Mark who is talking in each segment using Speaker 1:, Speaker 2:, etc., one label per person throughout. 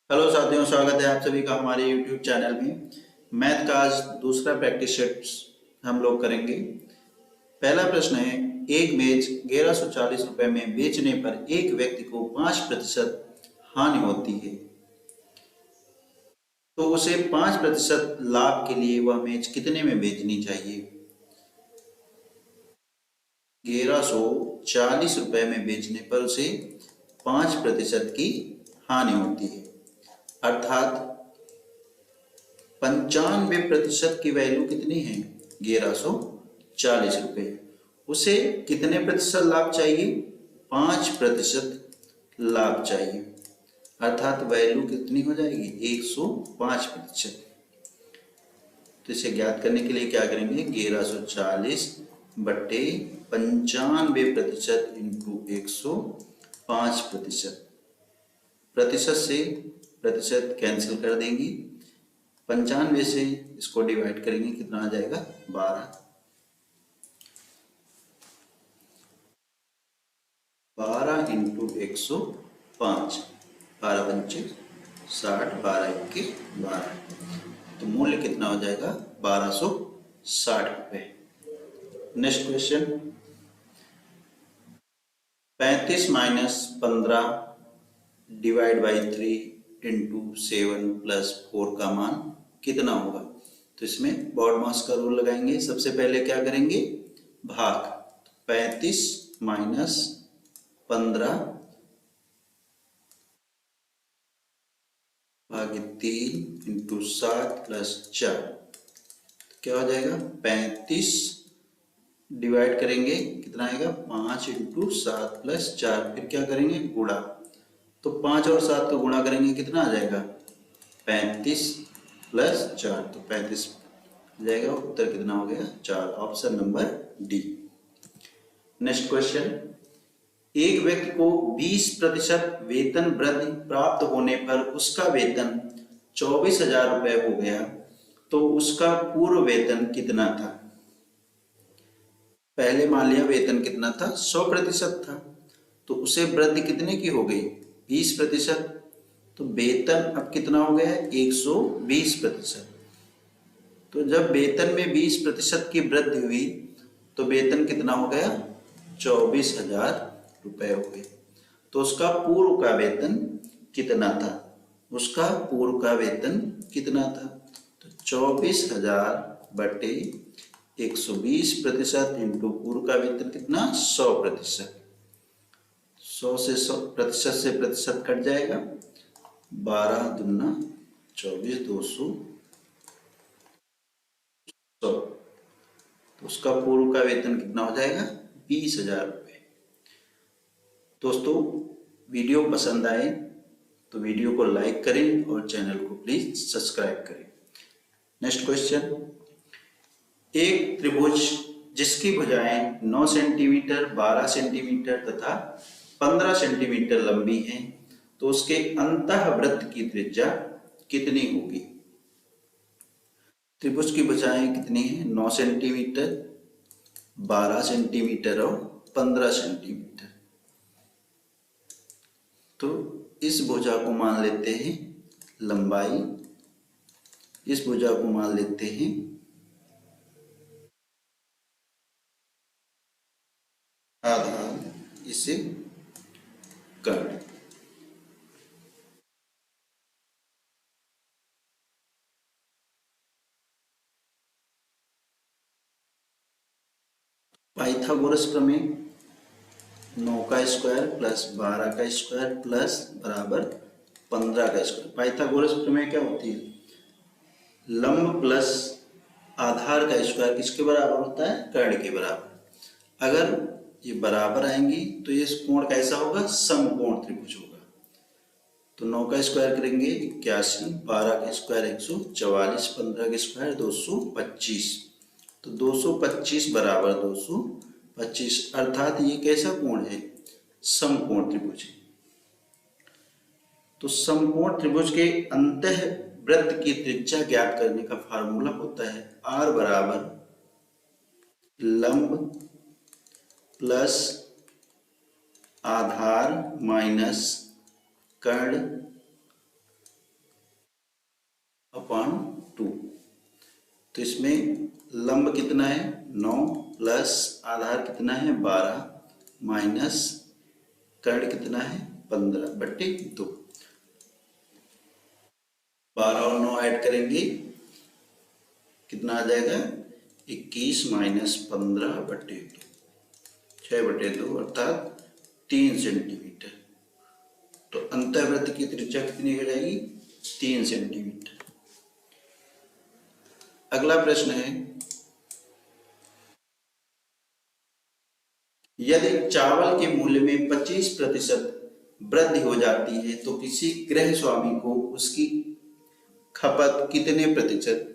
Speaker 1: Hello साथियों, स्वागत है आप सभी का हमारे YouTube चैनल में। मैथ का आज दूसरा प्रैक्टिस सेट हम लोग करेंगे। पहला प्रश्न है, एक मेज 1140 रुपए में बेचने पर एक व्यक्ति को 5% हानि होती है, तो उसे 5% लाभ के लिए वह मेज कितने में बेचनी चाहिए। 1140 रुपए में बेचने पर उसे 5% की हानि होती है, अर्थात 95% की वैल्यू कितनी है, 1140 रुपये। उसे कितने प्रतिशत लाभ चाहिए, 5% लाभ चाहिए, अर्थात वैल्यू कितनी हो जाएगी, 105%। तो इसे ज्ञात करने के लिए क्या करेंगे, 1140 बट्टे 95% इंटू 105%। प्रतिशत से प्रतिशत कैंसिल कर देंगे, 95 से इसको डिवाइड करेंगे, कितना आ जाएगा, 12। 12 इंटू 105, 12 पंचे 60, 12 इक्के 12, तो मूल्य कितना हो जाएगा, 1260 रुपये। Next question, 35 minus 15 divide by 3 into 7 plus 4 का मान कितना होगा। तो इसमें बॉड मास का रूल लगाएंगे। सबसे पहले क्या करेंगे, भाग। 35 माइनस 15 भागे 3 इंटू 7 प्लस 4, क्या हो जाएगा, 35 डिवाइड करेंगे, कितना आएगा, 5 इंटू 7 प्लस 4, फिर क्या करेंगे, गुणा। तो 5 और 7 को गुणा करेंगे, कितना आ जाएगा, 35 प्लस 4, तो 35 जाएगा। उत्तर कितना हो गया, 4, option number D. Next question, एक व्यक्ति को 20% वेतन वृद्धि प्राप्त होने पर उसका वेतन 24,000 रुपये हो गया, तो उसका पूर्व वेतन कितना था। पहले मान लिया वेतन कितना था, 100% था, तो उसे वृद्धि कितने की हो गई, 20%। तो वेतन अब कितना हो गया है, 120%। तो जब वेतन में 20% की वृद्धि हुई तो वेतन कितना हो गया, 24,000 रुपये हो गए। तो उसका पूर्व का वेतन कितना था, उसका पूर्व का वेतन कितना था, तो 24,000 बटे 120% इंटू पूर्व का वेतन कितना, 100%। 100 से 100% से प्रतिशत कट जाएगा, 12 दूना 24, 200, 100। तो उसका पूर्व का वेतन कितना हो जाएगा, 20,000 रुपये। दोस्तों, वीडियो पसंद आए तो वीडियो को लाइक करें और चैनल को प्लीज सब्सक्राइब करें। नेक्स्ट क्वेश्चन, एक त्रिभुज जिसकी भुजाएं 9 सेंटीमीटर, 12 सेंटीमीटर तथा 15 सेंटीमीटर लंबी हैं, तो उसके अंतःवृत्त की त्रिज्या कितनी होगी। त्रिभुज की भुजाएं कितनी हैं, 9 सेंटीमीटर, 12 सेंटीमीटर और 15 सेंटीमीटर। तो इस भुजा को मान लेते हैं लंबाई, इस भुजा को मान लेते हैं आधार, इसे कर्ण। पाइथागोरस प्रमेय, 9 का स्क्वायर प्लस 12 का स्क्वायर प्लस बराबर 15 का स्क्वायर। पाइथागोरस प्रमेय क्या होती है, लंब प्लस आधार का स्क्वायर किसके बराबर होता है, कर्ण के बराबर। अगर ये बराबर आएंगी तो ये कोण कैसा होगा, समकोण त्रिभुज होगा। तो 9 का स्क्वायर करेंगे 81, 12 का स्क्वायर 144, 15 का स्क्वायर 225, तो 225 बराबर 225, अर्थात ये कैसा कोण है, समकोण त्रिभुज है। तो समकोण त्रिभुज के अंतःवृत्त की त्रिज्या ज्ञात करने का फार्मूला होता है R बराबर लंब प्लस आधार माइनस कर्ण तो इसमें लंब कितना है 9 प्लस आधार कितना है 12 माइनस कर्ण कितना है 15/2। 12 और 9 ऐड करेंगे कितना आ जाएगा 21 माइनस 15/2, 6/2 अर्थात 3 सेंटीमीटर। तो अंतःवृत्त की त्रिज्या कितनी हो जाएगी 3 सेंटीमीटर। अगला प्रश्न है, यदि चावल के मूल्य में 25% वृद्धि हो जाती है तो किसी गृह स्वामी को उसकी खपत कितने प्रतिशत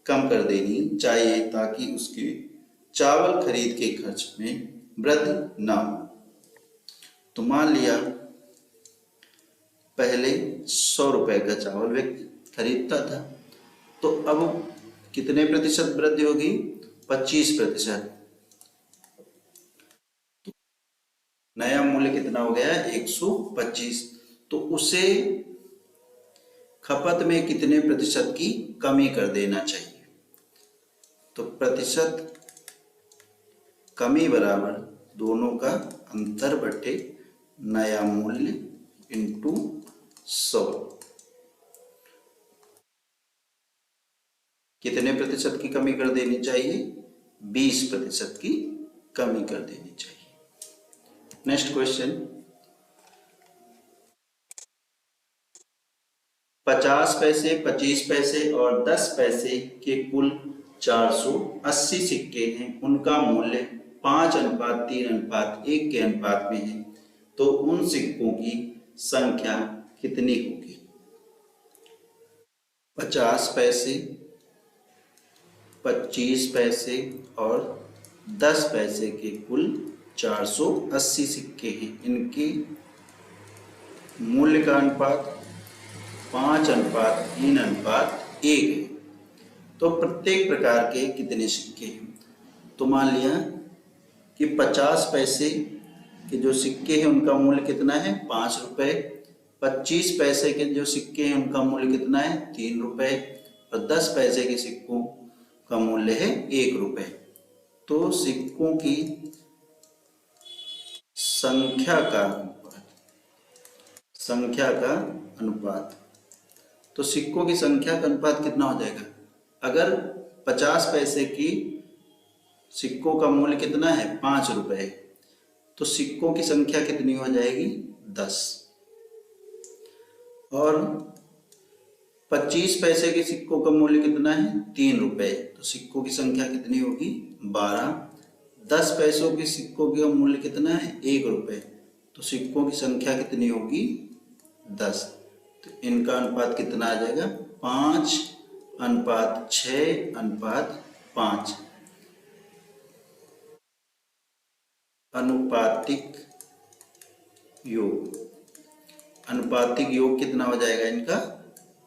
Speaker 1: कम कर देनी चाहिए ताकि उसके चावल खरीद के खर्च में वृद्धि ना हो। तो मान लिया पहले 100 रुपए का चावल व्यक्ति खरीदता था, तो अब कितने प्रतिशत वृद्धि होगी 25%। नया मूल्य कितना हो गया 125। तो उसे खपत में कितने प्रतिशत की कमी कर देना चाहिए। तो प्रतिशत कमी बराबर दोनों का अंतर बटे नया मूल्य इंटू 100। कितने प्रतिशत की कमी कर देनी चाहिए 20% की कमी कर देनी चाहिए। नेक्स्ट क्वेश्चन, 50 पैसे 25 पैसे और 10 पैसे के कुल 480 सिक्के हैं, उनका मूल्य 5:3:1 के अनुपात में है, तो उन सिक्कों की संख्या कितनी होगी। 50 पैसे 25 पैसे और 10 पैसे के कुल 480 सिक्के हैं, इनके मूल्य का अनुपात 5:3:1 है। तो प्रत्येक प्रकार के कितने सिक्के हैं। तो मान लिया कि 50 पैसे के जो सिक्के हैं उनका मूल्य कितना है 5 रुपए, 25 पैसे के जो सिक्के हैं उनका मूल्य कितना है 3 रुपए और 10 पैसे के सिक्कों का मूल्य है 1 रुपए। तो सिक्कों की संख्या का अनुपात, तो सिक्कों की संख्या का अनुपात कितना हो जाएगा। अगर 50 पैसे की सिक्कों का मूल्य कितना है 5 रुपए, तो सिक्कों की संख्या कितनी हो जाएगी 10। और 25 पैसे के सिक्कों का मूल्य कितना है 3 रुपए, तो सिक्कों की संख्या कितनी होगी 12। 10 पैसों के सिक्कों का मूल्य कितना है 1 रुपए, तो सिक्कों की संख्या कितनी होगी 10। तो इनका अनुपात कितना आ जाएगा 5:6:5। अनुपातिक योग कितना हो जाएगा इनका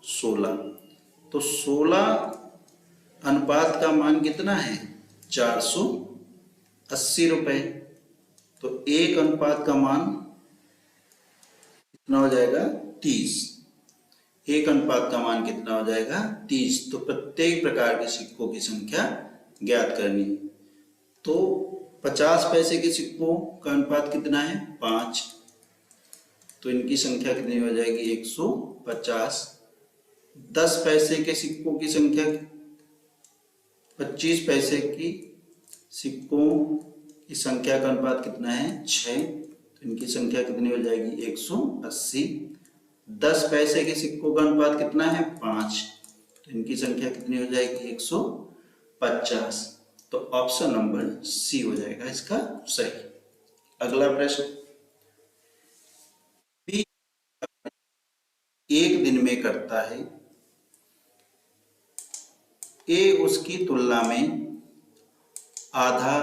Speaker 1: 16। तो 16 अनुपात का मान कितना है 480 रुपए। तो 1 अनुपात का मान कितना हो जाएगा 30। 1 अनुपात का मान कितना हो जाएगा 30। तो प्रत्येक प्रकार के सिक्कों की संख्या ज्ञात करनी। तो 50 पैसे के सिक्कों का अनुपात कितना है 5, तो इनकी संख्या कितनी हो जाएगी 150। 10 पैसे के सिक्कों की संख्या 25 पैसे की सिक्कों की संख्या का अनुपात कितना है 6, तो इनकी संख्या कितनी हो जाएगी 180। 10 पैसे के सिक्कों का अनुपात कितना है 5, तो इनकी संख्या कितनी हो जाएगी 150। तो ऑप्शन नंबर सी हो जाएगा इसका सही। अगला प्रश्न, एक दिन में करता है, ए उसकी तुलना में आधा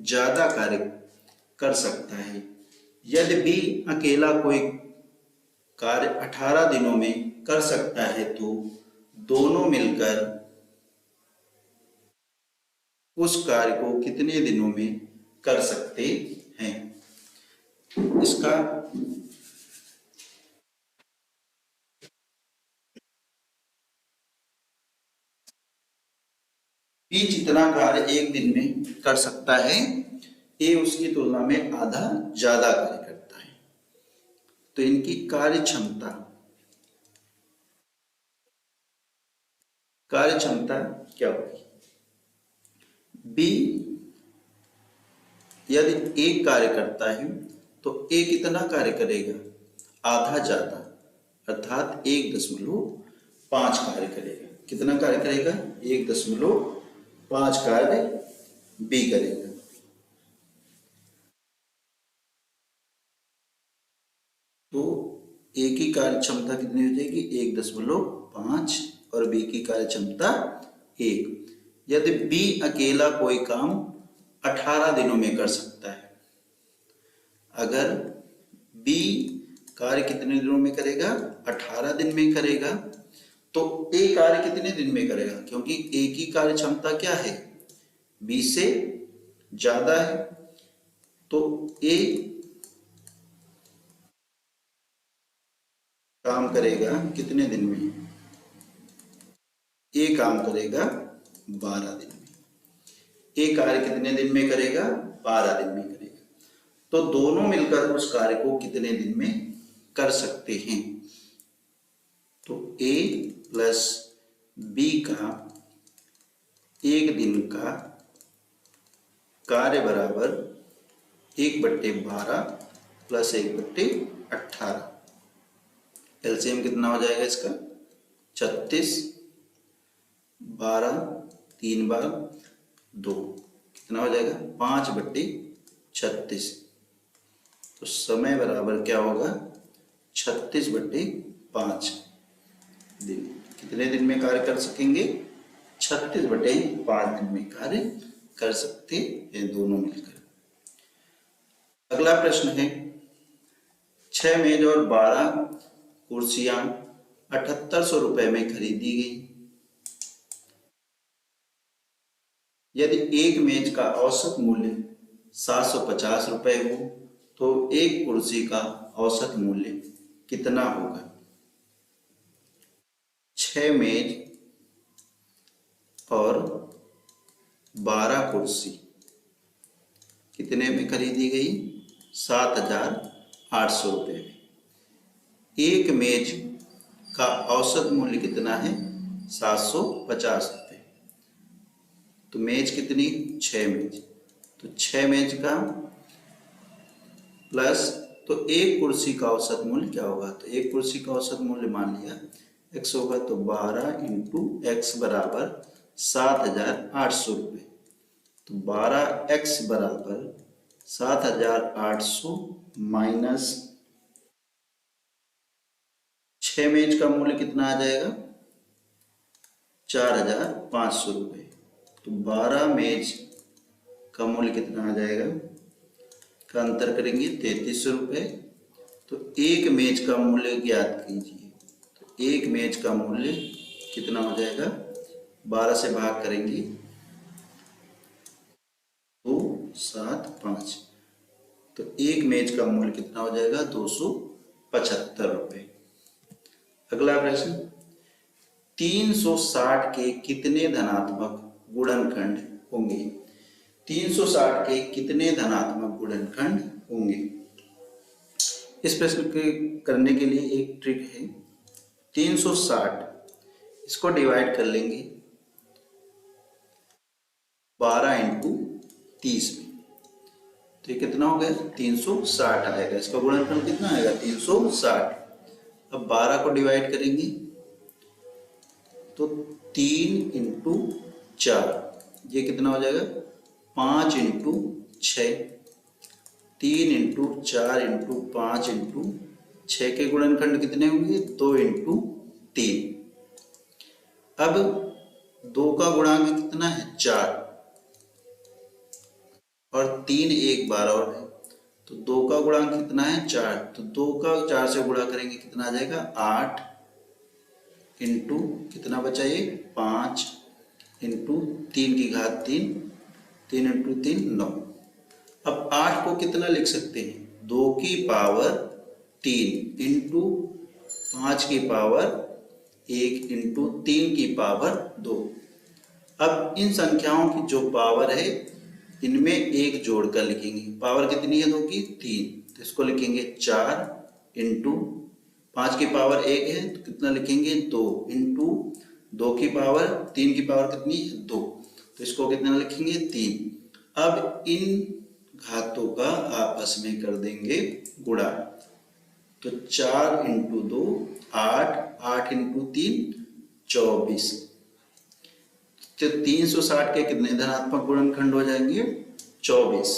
Speaker 1: ज्यादा कार्य कर सकता है। यदि बी अकेला कोई कार्य 18 दिनों में कर सकता है तो दोनों मिलकर उस कार्य को कितने दिनों में कर सकते हैं। इसका बी जितना कार्य एक दिन में कर सकता है, ए उसकी तुलना में आधा ज्यादा कार्य करता है। तो इनकी कार्य क्षमता क्या होगी? बी यदि एक कार्य करता है तो ए कितना कार्य करेगा? आधा ज्यादा, अर्थात 1.5 कार्य करेगा। कितना कार्य करेगा? 1.5 कार्य बी करेगा। तो ए की कार्य क्षमता कितनी हो जाएगी? 1.5 और बी की कार्य क्षमता 1। यदि बी अकेला कोई काम 18 दिनों में कर सकता है, अगर बी कार्य कितने दिनों में करेगा? 18 दिन में करेगा, तो ए कार्य कितने दिन में करेगा? क्योंकि ए की कार्य क्षमता क्या है? बी से ज्यादा है। तो ए काम करेगा कितने दिन में? ए काम करेगा 12 दिन में। ए कार्य कितने दिन में करेगा? 12 दिन में करेगा। तो दोनों मिलकर उस कार्य को कितने दिन में कर सकते हैं? तो ए प्लस बी का एक दिन का कार्य बराबर 1/12 प्लस 1/18। एलसीएम कितना हो जाएगा इसका? 36, 12, 3 बार 2, कितना हो जाएगा? 5/36। तो समय बराबर क्या होगा? 36/5 दिन। कितने दिन में कार्य कर सकेंगे? 36/5 दिन में कार्य कर सकते हैं दोनों मिलकर। अगला प्रश्न है, 6 मेज और 12 कुर्सियां 7800 रुपए में खरीदी गई। यदि एक मेज का औसत मूल्य 750 रुपए हो तो एक कुर्सी का औसत मूल्य कितना होगा? 6 मेज और 12 कुर्सी कितने में खरीदी गई? 7800 रुपए में। एक मेज का औसत मूल्य कितना है? 750 रुपए। तो मेज कितनी? 6 मेज। तो 6 मेज का प्लस, तो एक कुर्सी का औसत मूल्य क्या होगा? तो एक कुर्सी का औसत मूल्य मान लिया x होगा, तो 12 इंटू एक्स बराबर 7800 रुपये। तो 12x बराबर 7800 माइनस 6 मेज का मूल्य कितना आ जाएगा? 4500 रुपये। तो 12 मेज का मूल्य कितना आ जाएगा? का अंतर करेंगे 3300 रुपये। तो एक मेज का मूल्य ज्ञात कीजिए। तो एक मेज का मूल्य कितना हो जाएगा? 12 से भाग करेंगे 275। तो एक मेज का मूल्य कितना हो जाएगा? 275 रुपये। अगला प्रश्न, 360 के कितने धनात्मक गुणनखंड होंगे? 360 के कितने धनात्मक गुणनखंड होंगे? इस प्रश्न के करने के लिए एक ट्रिक है। 360 इसको डिवाइड कर लेंगे 12 इंटू 30 में। तो ये कितना हो गया? 360 आएगा। इसका गुणनफल कितना आएगा? 360। अब 12 को डिवाइड करेंगे तो 3 इंटू 4, ये कितना हो जाएगा? 5 इंटू 6। 3 इंटू 4 इंटू 5 इंटू 6 के गुणनखंड कितने होंगे? 2 इंटू 3। अब 2 का गुणांक कितना है? 4, और 3 एक बार और है, तो 2 का गुणांक कितना है? 4। तो 2 का 4 से गुणा करेंगे कितना आ जाएगा? 8 इंटू कितना बचा? ये 5 इंटू 3 की घात 3, 3 इंटू 3 9। अब 8 को कितना लिख सकते हैं? 2 की पावर 3 इंटू 5 की पावर 1 इंटू 3 की पावर 2। अब इन संख्याओं की जो पावर है इनमें एक जोड़कर लिखेंगे। पावर कितनी है 2 की 3, तो इसको लिखेंगे 4 इंटू 5 की पावर 1 है तो कितना लिखेंगे 2 इंटू 2 की पावर 3 की पावर कितनी है 2, तो इसको कितना लिखेंगे 3। अब इन घातों का आपस में कर देंगे गुणा, तो 4 इंटू 2 8, 8 इंटू 3 24, तो 360 के कितने धनात्मक गुणनखंड हो जाएंगे 24।